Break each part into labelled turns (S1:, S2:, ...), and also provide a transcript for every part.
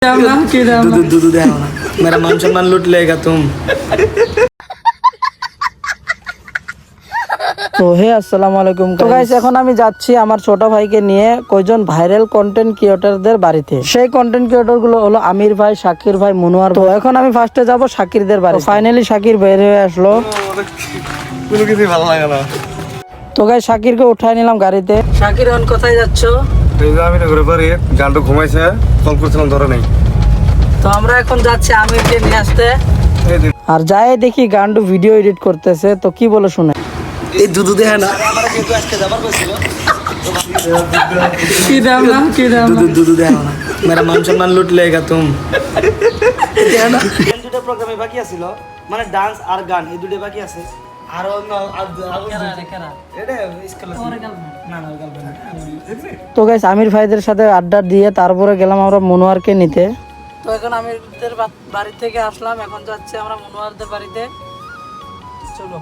S1: दूध दे मेरा मान सम्मान लूट लेगा तुम।
S2: তো হে আসসালামু আলাইকুম। তো গাইস এখন আমি যাচ্ছি আমার ছোট ভাইকে নিয়ে কয়জন ভাইরাল কন্টেন্ট ক্রিয়েটরদের বাড়িতে। সেই কন্টেন্ট ক্রিয়েটর গুলো হলো আমির ভাই, শাকির ভাই, মনোয়ার। তো এখন আমি ফার্স্টে যাব শাকিরদের বাড়ি। ফাইনালি শাকির বের হয়ে আসলো।
S1: কোনো কিছু ভালো লাগে না।
S2: তো গাইস শাকিরকে উঠাই নিলাম গাড়িতে। শাকির এখন কোথায় যাচ্ছ?
S1: এই যে আমি ঘুরে পারি গানটা ঘুমাইছে, কল করছিলাম ধরে নাই।
S2: তো আমরা এখন যাচ্ছি আমিরকে নিয়ে আসতে। আর যাই দেখি গান্ডু ভিডিও এডিট করতেছে। তো কি বলে শুনে
S1: এই দুধ দে না আমার কিন্তু আজকে যাবার কইছিল दूध दे मेरा मान सम्मान लूट लेगा तुम। দুটো প্রোগ্রামে বাকি আছিল, মানে ডান্স আর গান এই দুটো বাকি আছে। আর
S2: তো গাইস আমির ভাইদের সাথে আড্ডা দিয়ে তারপরে গেলাম আমরা মনোয়ারকে নিতে। তো এখন আমিরদের বাড়ি থেকে আসলাম, এখন যাচ্ছি আমরা মনোয়ারদের বাড়িতে। চলো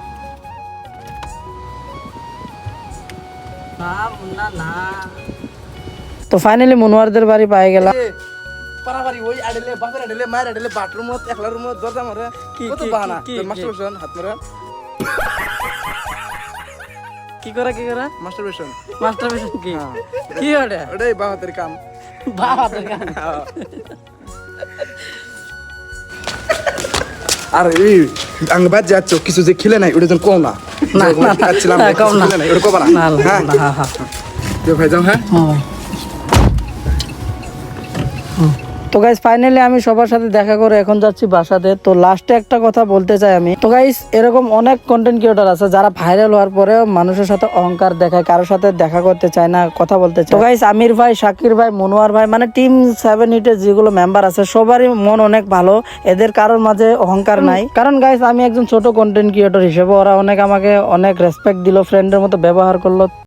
S2: তো ফাইনালি মনোয়ারদের বাড়ি পাই গেলাম।
S3: পারাবাড়ি ওই আড়েলে বাপের আড়েলে মায়ের আড়েলে বাথরুমত একলা রুমত দরজা মারে কত বাহানা মাস্টারবেশন হাত মারা
S2: কি করে
S3: মাস্টারবেশন
S2: কি কি ওটা?
S3: ওটাই বাহাতের কাম। আর এই আঙ্গবাদ যাচ্ছ কিছু যে খেলে নাই ওটা যেন কম না
S2: কম না
S3: ওটা কবা না হ্যাঁ ভাই যাও। হ্যাঁ
S2: তো গাইস ফাইনালি আমি সবার সাথে দেখা করে এখন যাচ্ছি বাসাতে। তো লাস্টে একটা কথা বলতে চাই আমি। তো গাইস এরকম অনেক কন্টেন্ট ক্রিয়েটর আছে যারা ভাইরাল হওয়ার পরে মানুষের সাথে অহংকার দেখায়, কারোর সাথে দেখা করতে চায় না, কথা বলতে চায়। তো গাইস আমির ভাই, শাকির ভাই, মনোয়ার ভাই, মানে টিম 7 হিটের যেগুলো মেম্বার আছে সবারই মন অনেক ভালো। এদের কারোর মাঝে অহংকার নাই। কারণ গাইস আমি একজন ছোট কন্টেন্ট ক্রিয়েটর হিসেবে ওরা আমাকে অনেক রেসপেক্ট দিল, ফ্রেন্ডের মতো ব্যবহার করলো।